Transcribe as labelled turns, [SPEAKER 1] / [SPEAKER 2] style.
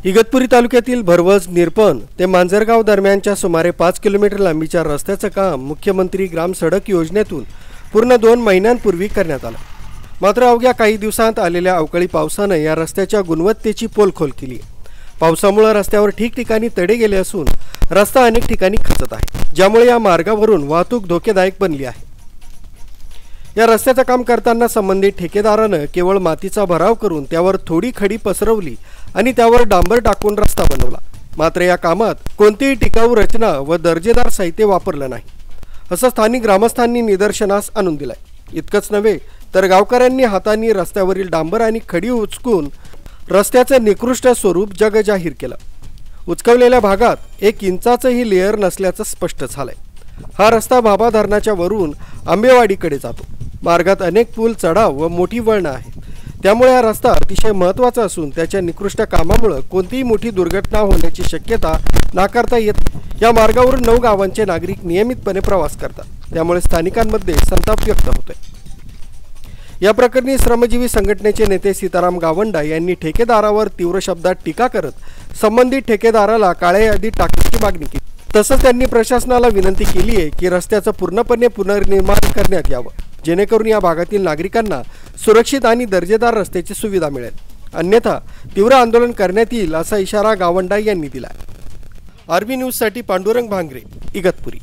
[SPEAKER 1] इगतपुरी तालुक्यातील भरवस निरपण ते मांजरगाव दरम्यानच्या सुमारे 5 किलोमीटर लांबीच्या रस्त्याचं काम मुख्यमंत्री ग्राम सडक योजनेतून पूर्ण 2 महिन्यांपूर्वी करण्यात आलं। मात्र अवघ्या काही दिवसांत आलेल्या अवकाळी पावसाने या रस्त्याच्या गुणवत्तेची पोलखोल केली। पावसामुळे रस्त्यावर ठिकठिकाणी तडे गेले असून रस्ता अनेक ठिकाणी खचत आहे, ज्यामुळे या मार्गावरून वाहतूक धोकेदायक बनली आहे। या रस्त्याचं काम करताना संबंधित ठेकेदाराने केवळ मातीचा भराव करून त्यावर थोडी खडी पसरवली आणि त्यावर डांबर टाकून रस्ता बनवला। मात्र या कामात कोणतीही टिकाऊ रचना व दर्जेदार साहित्य वापरलं नाही, असं स्थानिक ग्रामस्थांनी निदर्शनास आणून दिलंय। इतकंच नव्हे तर गावकऱ्यांनी हातांनी रस्त्यावरील डांबर आणि खडी उचकून रस्त्याचं निकृष्ट स्वरूप जगजाहीर केलं। उचकवलेल्या भागात 1 इंचाचंही लेअर नसल्याचं स्पष्ट झालंय। हा रस्ता भाभा धरणाच्या वरून आंबेवाडीकडे जातो। मार्गात अनेक पूल, चढाव व मोठी वळणं आहेत, त्यामुळे हा रस्ता अतिशय महत्त्वाचा असून त्याच्या निकृष्ट कामामुळे कोणतीही मोठी दुर्घटना होण्याची शक्यता नाकारता येत नाही। या मार्गावरून 9 गावांचे नागरिक नियमितपणे प्रवास करतात, त्यामुळे स्थानिकांमध्ये संताप व्यक्त होतोय। या प्रकरणी श्रमजीवी संघटनेचे नेते सीताराम गावंडा यांनी ठेकेदारावर तीव्र शब्दात टीका करत संबंधित ठेकेदाराला काळ्या यादीत टाकण्याची मागणी केली। तसंच त्यांनी प्रशासनाला विनंती केली आहे की रस्त्याचं पूर्णपणे पुनर्निर्माण करण्यात यावं, जेणेकरून या भागातील नागरिकांना सुरक्षित आणि दर्जेदार रस्त्याची सुविधा मिळेल, अन्यथा तीव्र आंदोलन करण्यात येईल असा इशारा गावंडा यांनी दिला। आरबी न्यूजसाठी पांडुरंग भांगरे, इगतपुरी।